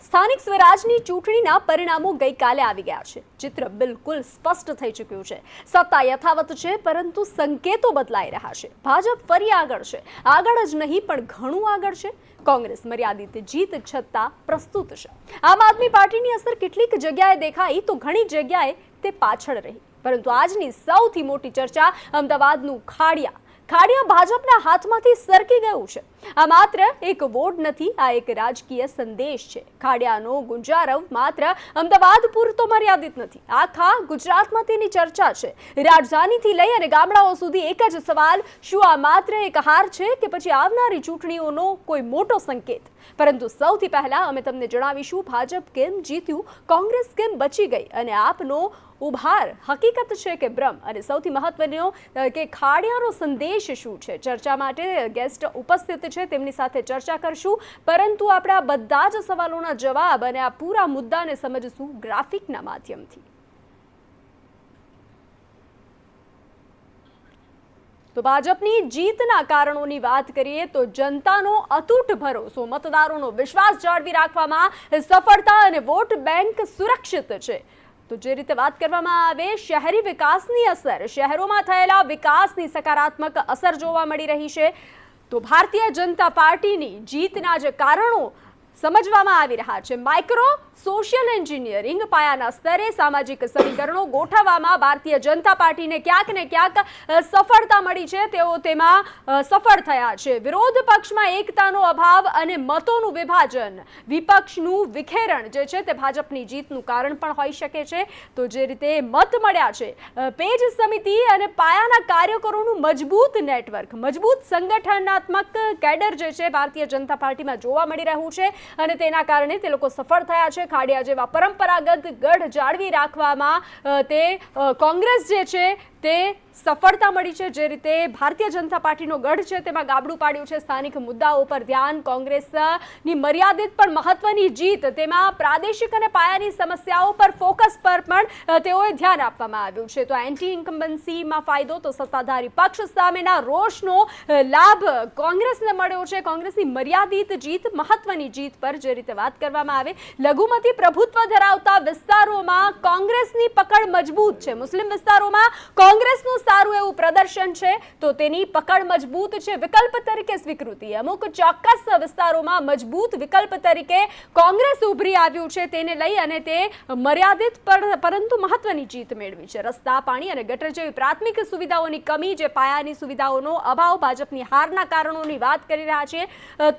સ્થાનિક સ્વરાજની ચૂંટણીના પરિણામો ગઈકાલે આવી ગયા છે। ચિત્ર બિલકુલ સ્પષ્ટ થઈ ચૂક્યું છે। સત્તા યથાવત છે, પરંતુ સંકેતો બદલાઈ રહ્યા છે। ભાજપ ફરી આગળ છે, આગળ જ નહીં પણ ઘણું આગળ છે। કોંગ્રેસ મર્યાદિત જીત છતાં પ્રસ્તુત છે। આમ આદમી પાર્ટીની અસર કેટલીક જગ્યાએ દેખાઈ તો ઘણી જગ્યાએ તે પાછળ રહી। પરંતુ આજની સૌથી મોટી ચર્ચા અમદાવાદનું ખાડિયા ભાજપના હાથમાંથી સરકી ગયું છે। આ માત્ર એક વોટ નથી, આ એક રાજકીય સંદેશ છે। ખાડિયાનો ગુંજારવ માત્ર અમદાવાદ પૂરતો મર્યાદિત નથી, આખા ગુજરાતમાં તેની ચર્ચા છે। રાજધાનીથી લઈ અને ગામડાઓ સુધી એક જ સવાલ, શું આ માત્ર એક હાર છે કે પછી આવનારી ચૂંટણીઓનો કોઈ મોટો સંકેત? પરંતુ સૌથી પહેલા અમે તમને જણાવીશું ભાજપ કેમ જીત્યું, કોંગ્રેસ કેમ બચી ગઈ અને આપનો ઉભાર હકીકત છે કે ભ્રમ, અને સૌથી મહત્વનો કે ખાડિયાનો સંદેશ શું છે। ચર્ચા માટે ગેસ્ટ ઉપસ્થિત છે, તેમની સાથે ચર્ચા કરશું, પરંતુ આપણે આ બધા જ સવાલોના જવાબ અને આ પૂરા મુદ્દાને સમજશું ગ્રાફિકના માધ્યમથી। તો ભાજપની જીતના કારણોની વાત કરીએ તો જનતાનો અતૂટ ભરોસો, મતદારોનો વિશ્વાસ જાળવી રાખવામાં સફળતા અને વોટ બેંક સુરક્ષિત છે। તો જે રીતે વાત કરવામાં આવે શહેરી વિકાસની અસર, શહેરોમાં થયેલા વિકાસની સકારાત્મક અસર જોવા મળી રહી છે। તો ભારતીય જનતા પાર્ટીની જીતના જે કારણો સમજવામાં આવી રહ્યા છે। માઇક્રો સોશિયલ એન્જિનિયરિંગ, પાયાના સ્તરે સામાજિક સમીકરણો ગોઠવવામાં ભારતીય જનતા પાર્ટીને ક્યાંક ને ક્યાંક સફળતા મળી છે, તેઓ તેમાં સફળ થયા છે। વિરોધ પક્ષમાં એકતાનો અભાવ અને મતોનું વિભાજન, વિપક્ષનું વિખેરણ જે છે તે ભાજપની જીતનું કારણ પણ હોઈ શકે છે। તો જે રીતે મત મળ્યા છે, પેજ સમિતિ અને પાયાના કાર્યકરોનું મજબૂત નેટવર્ક, મજબૂત સંગઠનાત્મક કેડર જે છે ભારતીય જનતા પાર્ટીમાં જોવા મળી રહ્યું છે, અને તેના કારણે તે લોકો સફળ થયા છે। ખાડિયા જેવા પરંપરાગત ગઢ જાળવી રાખવામાં તે કોંગ્રેસ જે છે તે સફળતા મળી છે। જે રીતે ભારતીય જનતા પાર્ટીનો ગઢ છે તેમાં ગાબડું પાડ્યું છે। સ્થાનિક મુદ્દાઓ પર ધ્યાન, કોંગ્રેસની મર્યાદિત પણ મહત્વની જીત, તેમાં પ્રાદેશિક અને પાયાની સમસ્યાઓ પર ફોકસ પર પણ તેઓએ ધ્યાન આપવામાં આવ્યું છે। તો એન્ટી ઇન્કમ્બન્સીમાં ફાયદો, તો સત્તાધારી પક્ષ સામેના રોષનો લાભ કોંગ્રેસને મળ્યો છે। કોંગ્રેસની મર્યાદિત જીત, મહત્વની જીત પર જે રીતે વાત કરવામાં આવે, લઘુમતી પ્રભુત્વ ધરાવતા વિસ્તારોમાં કોંગ્રેસની પકડ મજબૂત છે। મુસ્લિમ વિસ્તારોમાં કોંગ્રેસનું સારું એવું પ્રદર્શન છે, તો તેની પકડ મજબૂત છે। વિકલ્પ તરીકે સ્વીકૃતિ, અમુક ચોક્કસ વિસ્તારોમાં મજબૂત વિકલ્પ તરીકે કોંગ્રેસ ઉભરી આવ્યું છે, તેને લઈ અને તે મર્યાદિત પરંતુ મહત્વની જીત મેળવી છે। રસ્તા, પાણી અને ગટર જેવી પ્રાથમિક સુવિધાઓની કમી, જે પાયાની સુવિધાઓનો અભાવ, ભાજપની હારના કારણોની વાત કરી રહ્યા છીએ,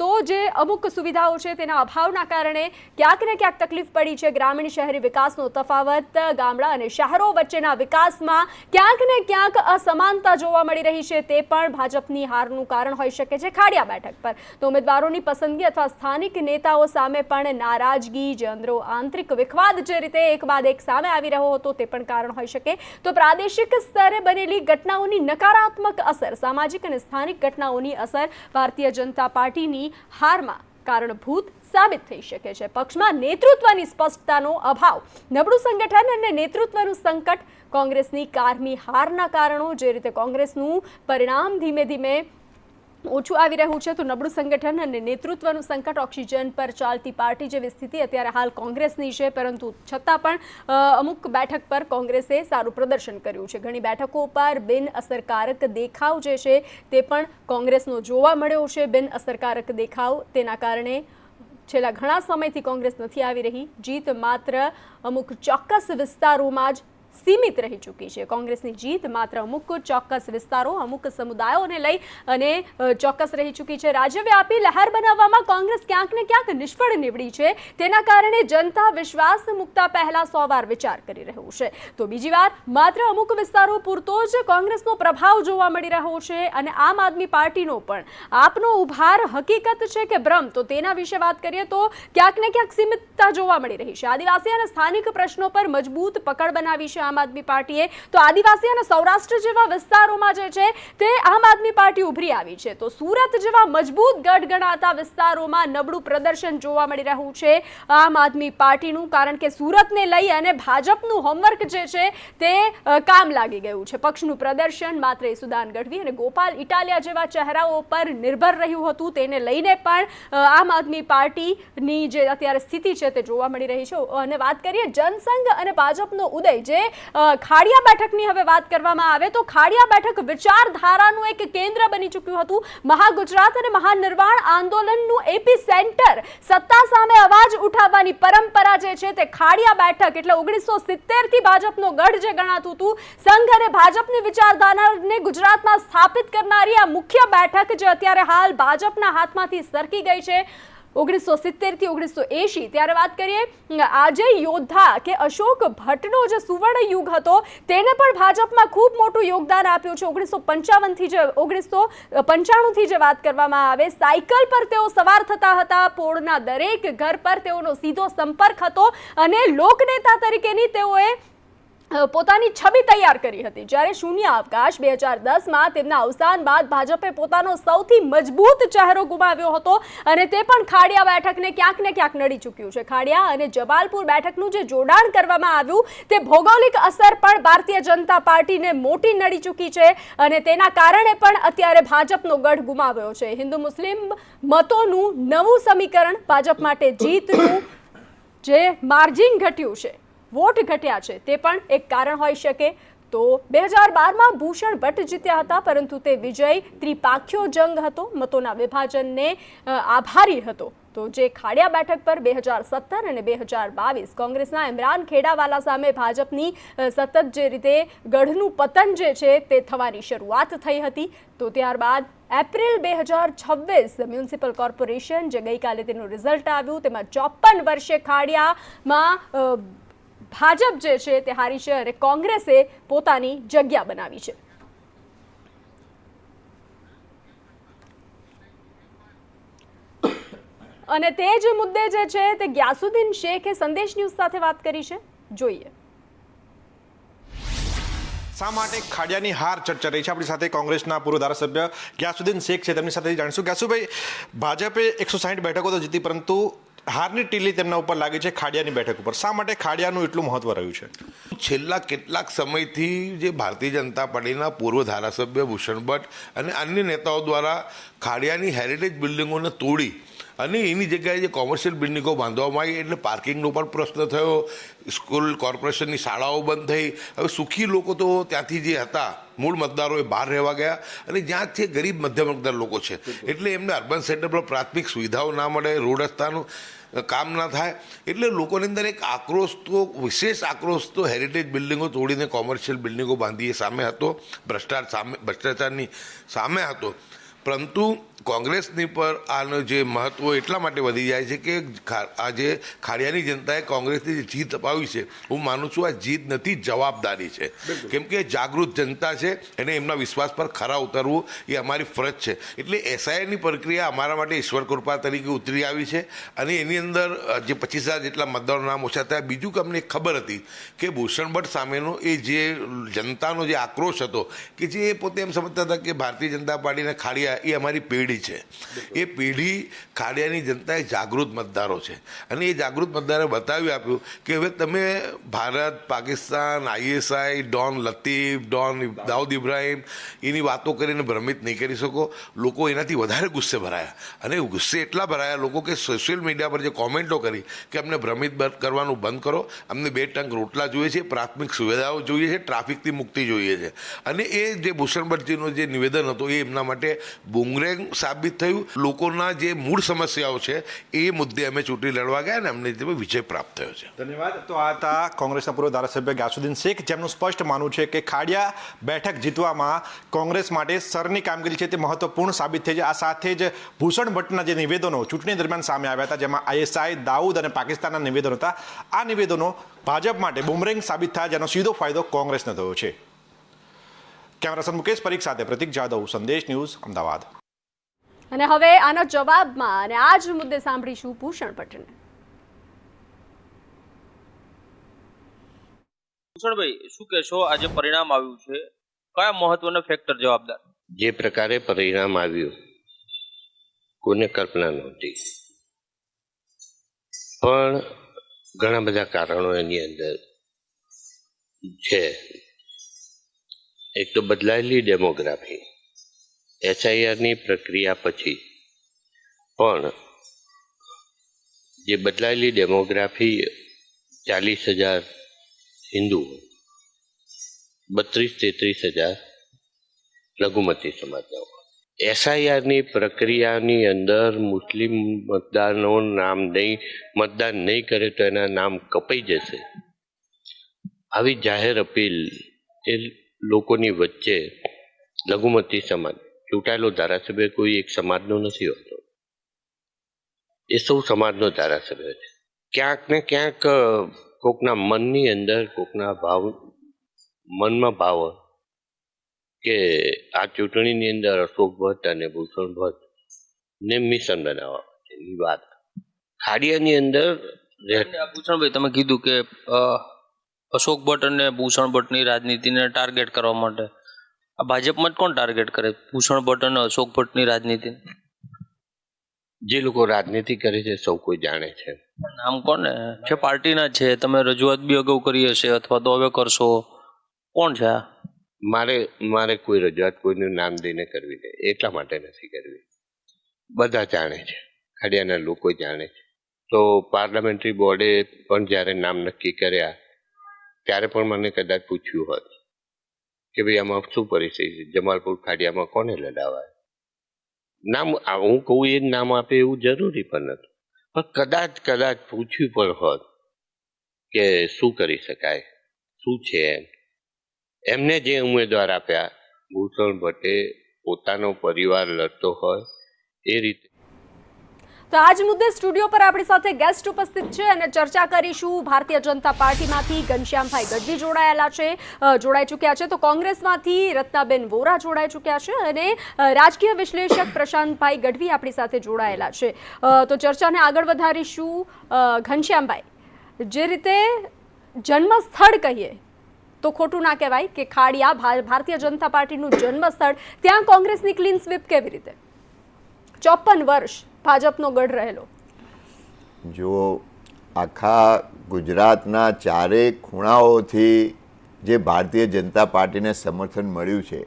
તો જે અમુક સુવિધાઓ છે તેના અભાવના કારણે ક્યાંક ને ક્યાંક તકલીફ પડી છે। ગ્રામીણ શહેરી વિકાસનો તફાવત, ગામડા અને શહેરો વચ્ચેના વિકાસમાં ક્યાંક ને ક્યાંક અસમાનતા જોવા મળી રહી છે, તે પણ ભાજપની હારનું કારણ હોઈ શકે છે। ખાડિયા બેઠક પર તો ઉમેદવારોની પસંદગી અથવા સ્થાનિક નેતાઓ સામે પણ નારાજગી, જે આંતરિક વિખવાદ જે રીતે એક બાદ એક સામે આવી રહ્યો હતો, તે પણ કારણ હોઈ શકે। તો પ્રાદેશિક સ્તરે બનેલી ઘટનાઓની નકારાત્મક અસર, સામાજિક અને સ્થાનિક ઘટનાઓની અસર ભારતીય જનતા પાર્ટીની હારમાં કારણભૂત સાબિત થઈ શકે છે। પક્ષમાં નેતૃત્વની સ્પષ્ટતાનો અભાવ, નબળું સંગઠન અને નેતૃત્વનું સંકટ, કોંગ્રેસની કારમી હારના કારણો, જે રીતે કોંગ્રેસનું પરિણામ ધીમે ધીમે ઓછું આવી રહ્યું છે, તો નબળું સંગઠન અને નેતૃત્વનું સંકટ, ઓક્સિજન પર ચાલતી પાર્ટી જેવી સ્થિતિ અત્યારે હાલ કોંગ્રેસની છે, પરંતુ છતાં પણ અમુક બેઠક પર કોંગ્રેસે સારું પ્રદર્શન કર્યું છે। ઘણી બેઠકો પર બિન અસરકારક દેખાવ જે છે તે પણ કોંગ્રેસનો જોવા મળ્યો છે। બિન અસરકારક દેખાવ, તેના કારણે છેલ્લા ઘણા સમયથી કોંગ્રેસ નથી આવી રહી। જીત માત્ર અમુક ચોક્કસ વિસ્તારોમાં જ સીમિત રહી ચૂકી છે। કોંગ્રેસની જીત માત્ર અમુક ચોક્કસ વિસ્તારો, અમુક સમુદાયોને લઈ અને ચોક્કસ રહી ચૂકી છે। રાજ્યવ્યાપી લહેર બનાવવામાં કોંગ્રેસ ક્યાંક ને ક્યાંક નિષ્ફળ નીવડી છે, તેના કારણે જનતા વિશ્વાસ મૂકતા પહેલા 100 વાર વિચાર કરી રહ્યું છે। તો બીજી વાર માત્ર અમુક વિસ્તારો પૂરતો જ કોંગ્રેસનો પ્રભાવ જોવા મળી રહ્યો છે, અને આમ આદમી પાર્ટીનો પણ આપનો ઉભાર હકીકત છે કે ભ્રમ, તો તેના વિશે વાત કરીએ તો ક્યાંક ને ક્યાંક સીમિતતા જોવા મળી રહી છે। આદિવાસી અને સ્થાનિક પ્રશ્નો પર મજબૂત પકડ બનાવી છે છે આમ આદમી પાર્ટીએ, તો આદિવાસી અને સૌરાષ્ટ્ર જેવા વિસ્તારોમાં જે છે તે આમ આદમી પાર્ટી ઉભરી આવી છે. તો સુરત જેવા મજબૂત ગઢ ગણાતા વિસ્તારોમાં નબળું પ્રદર્શન જોવા મળી રહ્યું છે આમ આદમી પાર્ટીનું, કારણ કે સુરતને લઈ અને ભાજપનું હોમવર્ક જે છે તે કામ લાગી ગયું છે. પક્ષનું પ્રદર્શન માત્ર ઈસુદાન ગઢવી અને ગોપાલ ઇટાલિયા જેવા ચહેરાઓ પર નિર્ભર રહ્યું હતું. તેને લઈને પણ આમ આદમી પાર્ટીની જે અત્યારે સ્થિતિ છે તે જોવા મળી રહી છે. અને વાત કરીએ જનસંઘ અને ભાજપનો ઉદય, જે ખાડિયા બેઠકની હવે વાત કરવામાં આવે તો ખાડિયા બેઠક વિચારધારાનું એક કેન્દ્ર બની ચૂક્યું હતું. મહાગુજરાત અને મહાનિર્વાણ આંદોલનનું એપી સેન્ટર, સત્તા સામે અવાજ ઉઠાવવાની પરંપરા જે છે તે ખાડિયા બેઠક એટલે 1970 થી ભાજપનો ગઢ જે ગણાતું હતું. સંઘ અને ભાજપની વિચારધારાને ગુજરાતમાં સ્થાપિત કરનારી આ મુખ્ય બેઠક જે અત્યારે હાલ ભાજપના હાથમાંથી સરકી ગઈ છે 1970 થી 1980. ત્યારે વાત કરીએ આજે યોદ્ધા કે અશોક ભટ્ટનો જે સુવર્ણ યુગ હતો તેને પણ ભાજપમાં ખૂબ મોટું યોગદાન આપ્યું છે. 1955 થી જે 1995 થી જે વાત કરવામાં આવે, સાયકલ પર તેઓ સવાર થતા હતા. પોળના દરેક ઘર પર તેઓનો સીધો સંપર્ક હતો અને લોકનેતા તરીકેની તેઓએ પોતાની છબી તૈયાર કરી હતી. જ્યારે શૂન્ય અવકાશ 2010માં તેમના અવસાન બાદ ભાજપે પોતાનો સૌથી મજબૂત ચહેરો ગુમાવ્યો હતો અને તે પણ ખાડિયા બેઠકને ક્યાંક ને ક્યાંક નડી ચૂક્યું છે. ખાડિયા અને જમાલપુર બેઠકનું જે જોડાણ કરવામાં આવ્યું તે ભૌગોલિક અસર પણ ભારતીય જનતા પાર્ટીને મોટી નડી ચૂકી છે અને તેના કારણે પણ અત્યારે ભાજપનો ગઢ ગુમાવ્યો છે. હિન્દુ મુસ્લિમ મતોનું નવું સમીકરણ, ભાજપ માટે જીતનું જે માર્જિન ઘટ્યું છે, વોટ ઘટ્યા છે, તે પણ એક કારણ હોઈ શકે. તો 2012માં ભૂષણ ભટ્ટ જીત્યા હતા, પરંતુ તે વિજય ત્રિપાખ્યો જંગ હતો, મતોના વિભાજનને આભારી હતો. તો જે ખાડિયા બેઠક પર 2017 અને 2022 કોંગ્રેસના ઇમરાન ખેડાવાલા સામે ભાજપની સતત જે રીતે ગઢનું પતન જે છે તે થવાની શરૂઆત થઈ હતી, તો ત્યારબાદ એપ્રિલ 2026 મ્યુનિસિપલ કોર્પોરેશન જે ગઈકાલે તેનું રિઝલ્ટ આવ્યું તેમાં 54 વર્ષે ખાડિયામાં ભાજપ જે છે તે હારી છે અને કોંગ્રેસે પોતાની જગ્યા બનાવી છે. અને તે જ મુદ્દે જે છે તે ગ્યાસુદ્દીન શેખે સંદેશ ન્યૂઝ સાથે વાત કરી છે. જોઈએ શા માટે ખાડિયાની હાર ચર્ચા રહી છે. આપણી સાથે કોંગ્રેસના પૂર્વ ધારાસભ્ય ગ્યાસુદ્દીન શેખ છે, તેમની સાથે જાણીશું. ગ્યાસુભાઈ, ભાજપે 160 બેઠકો તો જીતી, પરંતુ હારની ટીલી તેમના ઉપર લાગી છે ખાડિયાની બેઠક ઉપર. શા માટે ખાડિયાનું એટલું મહત્વ રહ્યું છે? છેલ્લા કેટલાક સમયથી જે ભારતીય જનતા પાર્ટીના પૂર્વ ધારાસભ્ય ભૂષણ ભટ્ટ અને અન્ય નેતાઓ દ્વારા ખાડિયાની હેરિટેજ બિલ્ડિંગોને તોડી અને એની જગ્યાએ જે કોમર્શિયલ બિલ્ડિંગો બાંધવામાં આવી એટલે પાર્કિંગનો પણ પ્રશ્ન થયો, સ્કૂલ કોર્પોરેશનની શાળાઓ બંધ થઈ. હવે સુખી લોકો તો ત્યાંથી જે હતા મૂળ મતદારો એ બહાર રહેવા ગયા અને જ્યાં છે ગરીબ મધ્યમ વર્ગના લોકો છે એટલે એમને અર્બન સેન્ટર પર પ્રાથમિક સુવિધાઓ ના મળે, રોડ રસ્તાનું કામ ના થાય એટલે લોકોની અંદર એક આક્રોશ, તો વિશેષ આક્રોશ તો હેરિટેજ બિલ્ડિંગો તોડીને કોમર્શિયલ બિલ્ડિંગો બાંધી એ સામે હતો, ભ્રષ્ટાચારની સામે હતો. પરંતુ કોંગ્રેસની પર આનું જે મહત્વ એટલા માટે વધી જાય છે કે આજે ખાડિયાની જનતાએ કોંગ્રેસની જે જીત અપાવી છે, હું માનું છું આ જીત નથી, જવાબદારી છે. કેમ કે જાગૃત જનતા છે એને એમના વિશ્વાસ પર ખરા ઉતરવું એ અમારી ફરજ છે. એટલે એસઆઈની પ્રક્રિયા અમારા માટે ઈશ્વર કૃપા તરીકે ઉતરી આવી છે અને એની અંદર જે 25,000 જેટલા મતદારો નામ ઓછા થયા. બીજું કે અમને ખબર હતી કે ભૂષણ ભટ્ટ સામેનો એ જે જનતાનો જે આક્રોશ હતો કે જે પોતે એમ સમજતા હતા કે ભારતીય જનતા પાર્ટીના ખાડિયા એ અમારી પેઢી છે, એ પેઢી ખાડિયાની જનતાએ જાગૃત મતદારો છે અને એ જાગૃત મતદારે બતાવી આપ્યું કે હવે તમે Bharat, Pakistan, ISI, don Latif, don Dawood Ibrahim એની વાતો કરીને ભ્રમિત નહીં કરી શકો. લોકો એનાથી વધારે ગુસ્સે ભરાયા અને ગુસ્સે એટલા ભરાયા લોકો કે સોશિયલ મીડિયા પર જે કોમેન્ટો કરી કે અમને ભ્રમિત કરવાનું બંધ કરો, અમને 2 ટંક રોટલા જોઈએ છે, પ્રાથમિક સુવિધાઓ જોઈએ છે, ટ્રાફિકથી મુક્તિ જોઈએ છે. અને એ જે ભૂષણ ભટ્ટજીનું જે નિવેદન હતું એ એમના માટે બુમરેંગ સાબિત થયું. લોકોના જે મૂળ સમસ્યાઓ છે એ મુદ્દે અમે ચૂંટણી લડવા ગયા અને અમને વિજય પ્રાપ્ત થયો છે. ધન્યવાદ. તો આ હતા કોંગ્રેસના પૂર્વ ધારાસભ્ય ગ્યાસુદ્દીન શેખ, જેમનું સ્પષ્ટ માનવું છે કે ખાડિયા બેઠક જીતવામાં કોંગ્રેસ માટે સરની કામગીરી છે તે મહત્વપૂર્ણ સાબિત થઈ છે. આ સાથે જ ભૂષણ ભટ્ટના જે નિવેદનો ચૂંટણી દરમિયાન સામે આવ્યા હતા, જેમાં ISI, દાઉદ અને પાકિસ્તાનના નિવેદનો હતા, આ નિવેદનો ભાજપ માટે બુમરેંગ સાબિત થયા, જેનો સીધો ફાયદો કોંગ્રેસને થયો છે. કેમેરા પર્સન મુકેશ પરીખ સાથે પ્રતિક જાદવ, સંદેશ ન્યૂઝ, અમદાવાદ. અને હવે આના જવાબમાં અને આ જ મુદ્દે સાંભળીશું ભૂષણ ભટ્ટને. ભૂષણભાઈ, શું કહેશો, આજે પરિણામ આવ્યું છે, કયા મહત્વના ફેક્ટર જવાબદાર? જે પ્રકારે પરિણામ આવ્યું કોઈને કલ્પના નહોતી, પણ ઘણા બધા કારણો એની અંદર છે. એક તો બદલાયેલી ડેમોગ્રાફી, એસઆઈઆરની પ્રક્રિયા પછી પણ જે બદલાયેલી ડેમોગ્રાફી 40,000 હિન્દુ, 32-33,000 લઘુમતી સમાજના. એસઆઈઆરની પ્રક્રિયાની અંદર મુસ્લિમ મતદારનો મતદાન નહીં કરે તો એના નામ કપાઈ જશે, આવી જાહેર અપીલ એ લોકોની વચ્ચે લઘુમતી સમાજ, ચૂંટાયેલો ધારાસભ્ય કોઈ એક સમાજનો નથી હોતો, એ સૌ સમાજનો ધારાસભ્ય છે. ક્યાંક ને ક્યાંક કોકના મનની અંદર કોકના મનમાં ભાવ કે આ ચૂંટણીની અંદર અશોક ભટ્ટ અને ભૂષણ ભટ્ટ ને મિશન બનાવવા માટેની વાત. ખાડિયાની અંદર ભૂષણભાઈ, તમે કીધું કે અશોક ભટ્ટ અને ભૂષણ ભટ્ટની રાજનીતિને ટાર્ગેટ કરવા માટે આ ભાજપમાં જ કોણ ટાર્ગેટ કરે? ભૂષણ ભટ્ટ અને અશોક ભટ્ટની રાજનીતિ જે લોકો રાજનીતિ કરે છે સૌ કોઈ જાણે છે. નામ કોને છે? પાર્ટીના છે. તમે રજૂઆત બી અગાઉ કરી હશે અથવા તો હવે કરશો. કોણ છે આ? મારે કોઈ રજૂઆત કોઈનું નામ દઈને કરવી નહીં, એટલા માટે નથી કરવી. બધા જાણે છે, ખાડિયાના લોકો જાણે છે. તો પાર્લામેન્ટરી બોર્ડે પણ જ્યારે નામ નક્કી કર્યા ત્યારે પણ મને કદાચ પૂછ્યું હોત કે ભાઈ આમાં શું પરિસ્થિતિ છે, જમાલપુર ખાડિયામાં કોને લડાવાય, નામ હું કહું એ જ નામ આપે એવું જરૂરી પણ નથી, પણ કદાચ પૂછ્યું પણ હોત કે શું કરી શકાય, શું છે એમને જે ઉમેદવાર આપ્યા, ભૂષણ ભટ્ટે પોતાનો પરિવાર લડતો હોય એ રીતે. તો આજ મુદ્દે સ્ટુડિયો પર આપણી સાથે ગેસ્ટ ઉપસ્થિત છે અને ચર્ચા કરીશું. ભારતીય જનતા પાર્ટીમાંથી ઘનશ્યામભાઈ ગઢવી જોડાઈ ચૂક્યા છે, તો કોંગ્રેસમાંથી રત્નાબેન વોરા જોડાઈ ચૂક્યા છે અને રાજકીય વિશ્લેષક પ્રશાંતભાઈ ગઢવી આપણી સાથે જોડાયેલા છે. તો ચર્ચાને આગળ વધારીશું. ઘનશ્યામભાઈ, જે રીતે જન્મસ્થળ કહીએ તો ખોટું ના કહેવાય કે ખાડિયા ભારતીય જનતા પાર્ટીનું જન્મસ્થળ, ત્યાં કોંગ્રેસની ક્લીન સ્વીપ કેવી રીતે? 54 વર્ષ ભાજપનો ગઢ રહેલો. જો આખા ગુજરાતના ચારેય ખૂણાઓથી જે ભારતીય જનતા પાર્ટીને સમર્થન મળ્યું છે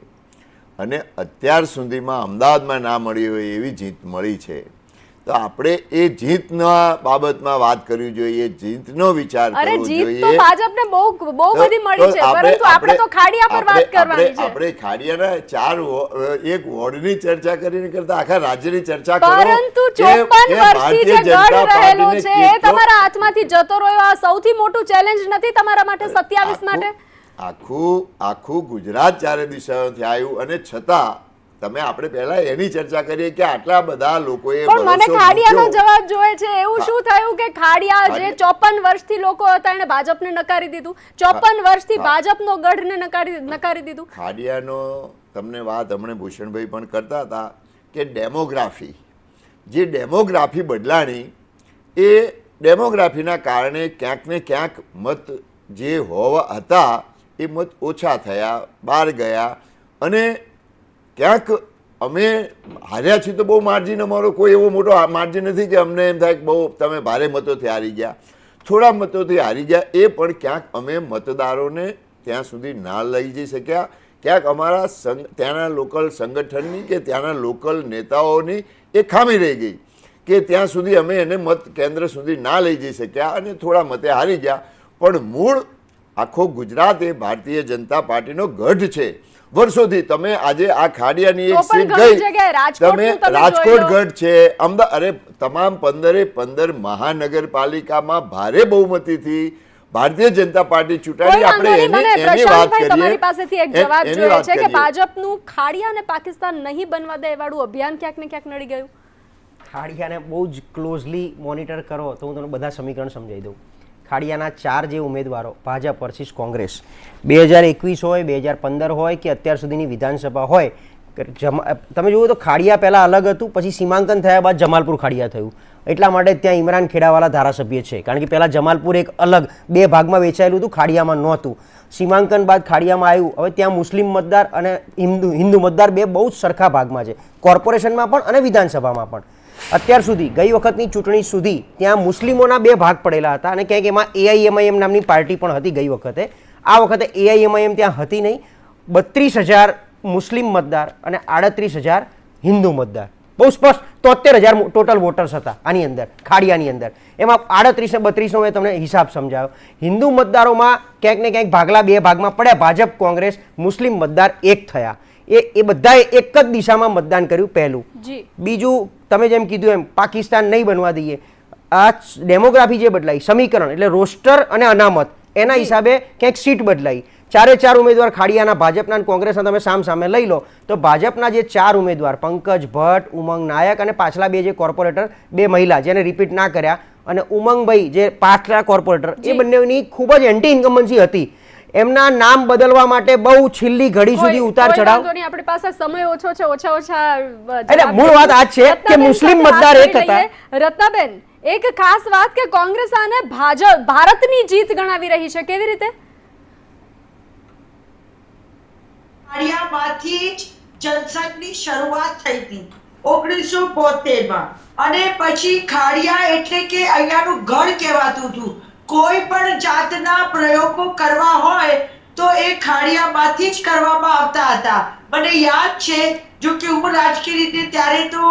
અને અત્યાર સુધીમાં અમદાવાદમાં ના મળી હોય એવી જીત મળી છે, તો આપણે એ જીતના બાબતમાં વાત કરવી જોઈએ, જીતનો વિચાર કરવો જોઈએ. તો ભાજપને બહુ બધી મળી છે, પરંતુ આપણે તો ખાડિયા પર વાત કરવાની છે. આપણે ખાડિયાના એક વોર્ડની ચર્ચા કરીને કરતા આખા રાજ્યની ચર્ચા કરો. પરંતુ 54 વર્ષથી જે ગઢ રહેલો છે એ તમારા હાથમાંથી જતો રહ્યો, આ સૌથી મોટું ચેલેન્જ નથી તમારા માટે 27 માટે? આખું ગુજરાત ચારે દિશાઓથી આવ્યું અને છતાં તમે આપણે પહેલા એની ચર્ચા કરીએ કે આટલા બધા લોકોએ. પણ મને ખાડિયાનો જવાબ જોઈએ છે. એવું શું થયું કે ખાડિયા જે 54 વર્ષથી લોકો હતા એને ભાજપને નકારી દીધું? 54 વર્ષથી ભાજપનો ગઢને નકારી દીધું. ખાડિયાનો તમને વાત હમણાં ભૂષણભાઈ પણ કરતા હતા કે ડેમોગ્રાફી બદલાણી, એ ડેમોગ્રાફીના કારણે ક્યાંક ને ક્યાંક મત જે હોવા હતા એ મત ઓછા થયા, બહાર ગયા અને ક્યાંક અમે હાર્યા છીએ તો બહુ માર્જિન, અમારો કોઈ એવો મોટો માર્જિન નથી કે અમને એમ થાય કે બહુ તમે ભારે મતોથી હારી ગયા. થોડા મતોથી હારી ગયા, એ પણ ક્યાંક અમે મતદારોને ત્યાં સુધી ના લઈ જઈ શક્યા. ક્યાંક અમારા ત્યાંના લોકલ સંગઠનની કે ત્યાંના લોકલ નેતાઓની એ ખામી રહી ગઈ કે ત્યાં સુધી અમે એને મત કેન્દ્ર સુધી ના લઈ જઈ શક્યા અને થોડા મતે હારી ગયા. પણ મૂળ આખો ગુજરાત એ ભારતીય જનતા પાર્ટીનો ગઢ છે વર્ષોથી. તમે આજે આ ખાડિયાની એક સીટ ગઈ, તમે રાજકોટ ગઢ છે, અમદાવાદ, અરે તમામ 15 મહાનગરપાલિકામાં ભારે બહુમતીથી ભારતીય જનતા પાર્ટી ચૂંટાણી. આપણે એની વાત કરીએ. તમારી પાસેથી એક જવાબ જોઈએ છે કે ભાજપનું ખાડિયાને પાકિસ્તાન નહીં બનવા દે વાળું અભિયાન ક્યાંક ને ક્યાંક નડી ગયું. ખાડિયાને બહુ જ ક્લોઝલી મોનિટર કરો તો હું તમને બધા સમીકરણ સમજાવી દઉં. ખાડિયાના 4 જે ઉમેદવારો ભાજપ વર્સિસ કોંગ્રેસ 2021 હોય, 2015 હોય કે અત્યાર સુધીની વિધાનસભા હોય, તમે જુઓ તો ખાડિયા પહેલાં અલગ હતું, પછી સીમાંકન થયા બાદ જમાલપુર ખાડિયા થયું. એટલા માટે ત્યાં ઇમરાન ખેડાવાલા ધારાસભ્ય છે. કારણ કે પહેલાં જમાલપુર એક અલગ 2 ભાગમાં વેચાયેલું હતું, ખાડિયામાં નહોતું. સીમાંકન બાદ ખાડિયામાં આવ્યું. હવે ત્યાં મુસ્લિમ મતદાર અને હિન્દુ મતદાર બે બહુ જ સરખા ભાગમાં છે, કોર્પોરેશનમાં પણ અને વિધાનસભામાં પણ. અત્યાર સુધી ગઈ વખતની ચૂંટણી સુધી ત્યાં મુસ્લિમોના 2 ભાગ પડેલા હતા અને ક્યાંક એમાં AIMIM નામની પાર્ટી પણ હતી ગઈ વખતે. આ વખતે AIMIM ત્યાં હતી નહીં. 32,000 મુસ્લિમ મતદાર અને 38,000 હિન્દુ મતદાર, બહુ સ્પષ્ટ 73,000 ટોટલ વોટર્સ હતા આની અંદર, ખાડિયાની અંદર. એમાં 38 ને 32નો મેં તમને હિસાબ સમજાવ્યો. હિન્દુ મતદારોમાં ક્યાંક ને ક્યાંક ભાગલા 2 ભાગમાં પડ્યા. ભાજપ, કોંગ્રેસ, મુસ્લિમ મતદાર એક થયા. એ બધાએ એક જ દિશામાં મતદાન કર્યું, પહેલું. બીજું, તમે જેમ કીધું એમ પાકિસ્તાન નહીં બનવા દઈએ. આ ડેમોગ્રાફી જે બદલાઈ, સમીકરણ એટલે રોસ્ટર અને અનામત, એના હિસાબે ક્યાંક સીટ બદલાઈ. 4 ઉમેદવાર ખાડિયાના, ભાજપના અને કોંગ્રેસના તમે સામે લઈ લો તો ભાજપના જે 4 ઉમેદવાર પંકજ ભટ્ટ, ઉમંગ નાયક અને પાછલા 2 જે કોર્પોરેટર, 2 મહિલા જેને રિપીટ ના કર્યા, અને ઉમંગભાઈ જે પાછલા કોર્પોરેટર, એ બંનેની ખૂબ જ એન્ટી ઇન્કમ્બન્સી હતી. એમના નામ બદલવા માટે બહુ છેલ્લી ઘડી સુધી ઉતાર ચઢાવ. આપણી પાસે સમય ઓછો છે, ઓછા એટલે મૂળ વાત આ છે કે મુસ્લિમ મતદાર એક હતા. રત્નાબેન, એક ખાસ વાત કે કોંગ્રેસ આને ભારતની જીત ગણાવી રહી છે, કેવી રીતે? ખાડિયામાંથી જ જનસંઘની શરૂઆત થઈ હતી 1972માં, અને પછી ખાડિયા એટલે કે અહીંયાનું ગઢ કહેવાતું હતું. કોઈ પણ જાતના પ્રયોગો કરવા હોય તો એ ખાડિયામાંથી જ કરવામાં આવતા હતા. મને યાદ છે, જો કે હું રાજકીય રીતે ત્યારે તો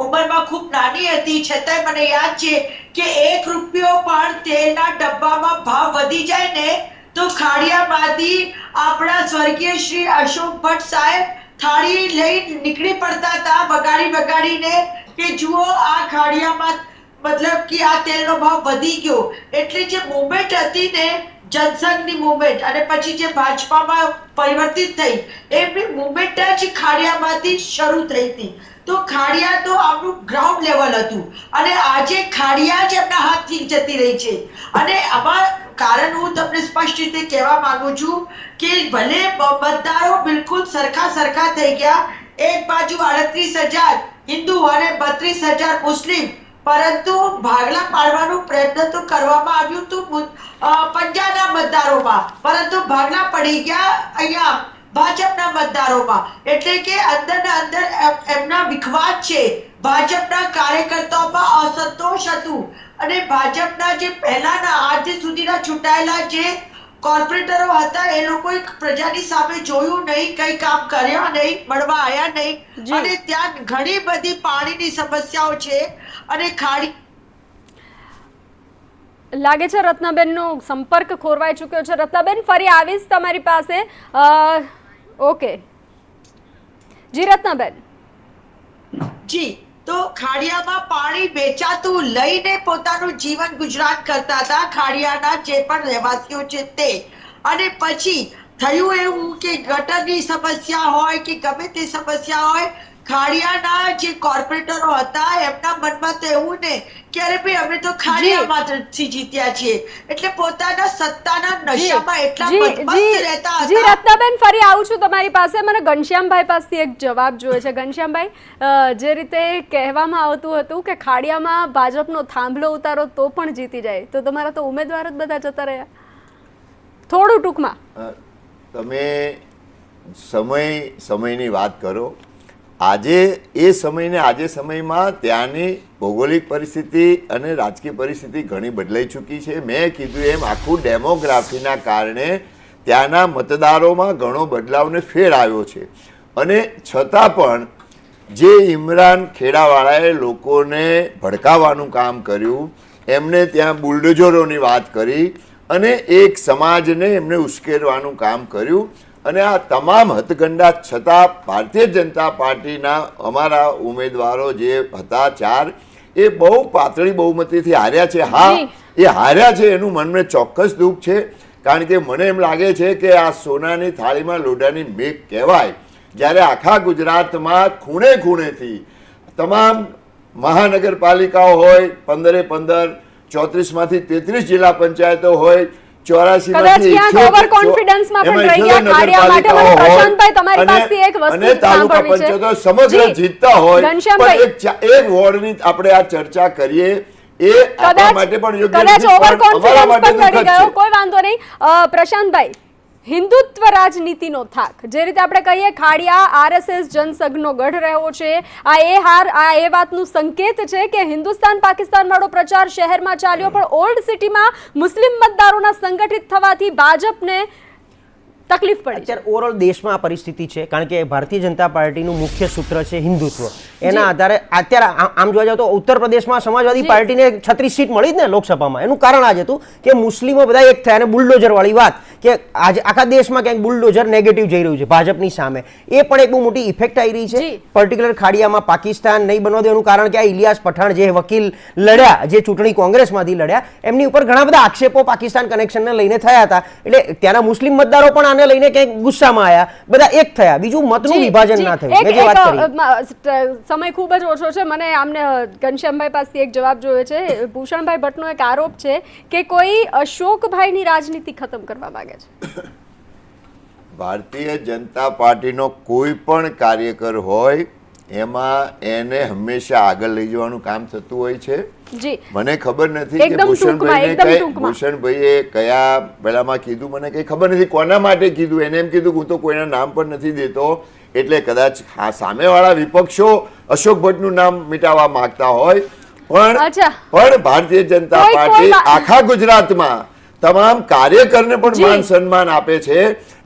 ઉંમરમાં ખૂબ નાની હતી, છતાંય મને યાદ છે કે 1 રૂપિયો પણ તેલના ડબ્બામાં ભાવ વધી જાય ને તો ખાડિયામાંથી આપણા સ્વર્ગીય શ્રી અશોક ભટ્ટ સાહેબ થાળી લઈ નીકળી પડતા હતા, વગાડીને કે જુઓ આ ખાડિયામાં મતલબ કે આ તેલનો ભાવ વધી ગયો. એટલે જે મુવમેન્ટ હતી ને, જનસંઘની મુવમેન્ટ, અને પછી જે ભાજપામાં પરિવર્તિત થઈ, એમની મુવમેન્ટ જ ખાડિયામાંથી શરૂ થઈ હતી. તો ખાડિયા તો આપણું ગ્રાઉન્ડ લેવલ હતું, અને આજે ખાડિયા જ એમના હાથથી જતી રહી છે. અને આમાં કારણ હું તમને સ્પષ્ટ રીતે કહેવા માંગુ છું કે ભલે મતદારો બિલકુલ સરખા થઈ ગયા, એક બાજુ 38,000 હિન્દુ અને 32,000 મુસ્લિમ, પરંતુ ભાગલા પાડવાનો પ્રયત્ન તો કરવામાં આવ્યું હતું પંજાબના મતદારોમાં, પરંતુ ભાગલા પડી ગયા અહીંયા ભાજપના મતદારોમાં. એટલે કે અંદર એમના વિખવાદ છે. ભાજપના કાર્યકર્તાઓમાં અસંતોષ હતું, અને ભાજપના જે પહેલાના આજ સુધીના ચૂંટાયેલા જે કોર્પોરેટરો હતા એ લોકોએ પ્રજાની સામે જોયું નહીં, કઈ કામ કર્યા નહીં, મળવા આવ્યા નહીં, અને ત્યાં ઘણી બધી પાણીની સમસ્યાઓ છે. અને ખાડી લાગે છે રત્નાબેનનો સંપર્ક ખોરવાઈ ચૂક્યો છે. રત્નાબેન, ફરી આવીશ તમારી પાસે. ઓકે જી રત્નાબેન. જી, તો ખાડિયામાં પાણી વેચાતું લઈને પોતાનું જીવન ગુજરાન કરતા હતા ખાડિયાના જે પણ રહેવાસીઓ છે તે. અને પછી થયું એવું કે ગટરની સમસ્યા હોય કે ગમે તે સમસ્યા હોય, ખાડિયાના જે કોર્પોરેટરો હતા એમના મનમાં તો એવું ને કે અરે ભાઈ અમે તો ખાડિયામાંથી જીત્યા છીએ, એટલે પોતાના સત્તાના નશામાં એટલા મસ્ત રહેતા હતા. જી રત્નાબેન, ફરી આવું છું તમારી પાસે. મને ઘનશ્યામભાઈ પાસેથી એક જવાબ જોઈએ છે. ઘનશ્યામભાઈ, જે રીતે કહેવામાં આવતું હતું કે ખાડિયામાં ભાજપનો થાંભલો ઉતારો તો પણ જીતી જાય, તો તમારા તો ઉમેદવાર જ બધા જતા રહ્યા. થોડું ટૂંકમાં તમે સમયની વાત કરો. આજે એ સમયને આજે સમયમાં ત્યાંની ભૌગોલિક પરિસ્થિતિ અને રાજકીય પરિસ્થિતિ ઘણી બદલાઈ ચૂકી છે. મેં કીધું એમ આખું ડેમોગ્રાફીના કારણે ત્યાંના મતદારોમાં ઘણો બદલાવને ફેર આવ્યો છે. અને છતાં પણ જે ઇમરાન ખેડાવાળાએ લોકોને ભડકાવવાનું કામ કર્યું, એમને ત્યાં બુલડોઝરોની વાત કરી અને એક સમાજને એમને ઉશ્કેરવાનું કામ કર્યું, અને આ તમામ હથકંડા છતાં ભારતીય જનતા પાર્ટીના અમારા ઉમેદવારો જે હતા 4, એ બહુ પાતળી બહુમતીથી હાર્યા છે. હા, એ હાર્યા છે એનું મને ચોક્કસ દુઃખ છે, કારણ કે મને એમ લાગે છે કે આ સોનાની થાળીમાં લોઢાની મેઘ કહેવાય. જ્યારે આખા ગુજરાતમાં ખૂણે ખૂણેથી તમામ મહાનગરપાલિકાઓ હોય, 15 34માંથી 33 જિલ્લા પંચાયતો હોય, 84 કદાચ ક્યાંક ઓવર કોન્ફિડન્સમાં પણ રહી ગયા ખાડિયા માટે. મને પ્રશાંતભાઈ તમારી પાસેથી એક વસ્તુ તાલુકા સાંભળવી છે. પંચાયતો સમગ્ર જી, જીતતા હોય ઘનશ્યામભાઈ. પણ એક વોર્ડની આપણે આ ચર્ચા કરીએ એ આપણા માટે પણ યોગ્ય કદાચ નથી, ઓવર પણ અમારા કોન્ફિડન્સ માટે પણ કરી દુઃખદ ગયો, છે. કોઈ વાંધો નહીં. પ્રશાંતભાઈ, હિન્દુત્વ રાજનીતિનો થાક, જે રીતે આપણે કહીએ ખાડિયા RSS જનસંઘનો ગઢ રહ્યો છે, આ એ વાતનું સંકેત છે કે હિન્દુસ્તાન પાકિસ્તાન વાળો પ્રચાર શહેરમાં ચાલ્યો, પણ ઓલ્ડ સિટીમાં મુસ્લિમ મતદારોના સંગઠિત થવાથી ભાજપને તકલીફ પડી. અત્યારે ઓવરઓલ દેશમાં આ પરિસ્થિતિ છે, કારણ કે ભારતીય જનતા પાર્ટીનું મુખ્ય સૂત્ર છે હિન્દુત્વ. એના આધારે અત્યારે આમ જોવા જાવ તો ઉત્તર પ્રદેશમાં સમાજવાદી પાર્ટીને 36 સીટ મળી જ ને લોકસભામાં. એનું કારણ આ જ હતું કે મુસ્લિમો બધા એક થયા, અને બુલડોઝર વાળી વાત કે આજે આખા દેશમાં ક્યાંક બુલડોઝર નેગેટિવ જઈ રહ્યું છે ભાજપની સામે, એ પણ એક બહુ મોટી ઇફેક્ટ આવી રહી છે. પર્ટિક્યુલર ખાડિયામાં પાકિસ્તાન નહીં બનવા દે એનું કારણ કે આ ઇલિયાસ પઠાણ જે વકીલ લડ્યા, જે ચૂંટણી કોંગ્રેસમાંથી લડ્યા, એમની ઉપર ઘણા બધા આક્ષેપો પાકિસ્તાન કનેક્શનને લઈને થયા હતા. એટલે ત્યાંના મુસ્લિમ મતદારો પણ આને લઈને કંઈક ગુસ્સામાં આવ્યા, બધા એક થયા. બીજું મતનું વિભાજન ના થયું. મેં જે વાત કરી, સમય ખૂબ જ ઓછો છે. મને આમને ઘનશ્યામભાઈ પાસેથી એક જવાબ જોયો છે. ભૂષણભાઈ ભટ્ટનો એક આરોપ છે કે કોઈ અશોકભાઈની રાજનીતિ ખતમ કરવા માંગે છે. ભારતીય જનતા પાર્ટીનો કોઈ પણ કાર્યકર હોય એમાં એને હંમેશા આગળ લઈ જવાનું કામ થતું હોય છે. જી, મને ખબર નથી કે એકદમ ભૂષણભાઈએ કયા પેલામાં કીધું, મને કઈ ખબર નથી કોના માટે કીધું. એને એમ કીધું હું તો કોઈના નામ પણ નથી દેતો, એટલે કદાચ સામેવાળા વિપક્ષો અશોક ભટ્ટનું નામ મિટાવવા માંગતા હોય, પણ ભારતીય જનતા પાર્ટી આખા ગુજરાતમાં તમામ કાર્યકરને પણ માન સન્માન આપે છે.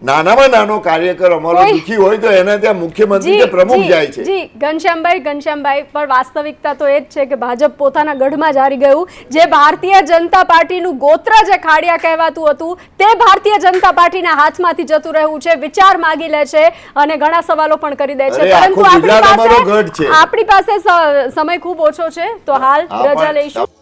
નાનામાં નાનો કાર્યકર અમારો દુખી હોય તો એના ત્યાં મુખ્યમંત્રી કે પ્રમુખ જાય છે. જી ઘનશ્યામભાઈ, પણ વાસ્તવિકતા તો એ જ છે કે ભાજપ પોતાના ગઢમાં જ હારી ગયું. જે ભારતીય જનતા પાર્ટીનું ગોત્ર જે ખાડિયા કહેવાતું હતું તે ભારતીય જનતા પાર્ટીના હાથમાંથી જતું રહ્યું છે. વિચાર માગી લે છે અને ઘણા સવાલો પણ કરી દે છે, પરંતુ આપણી પાસે સમય ખૂબ ઓછો છે, તો હાલ રજા લઈશું.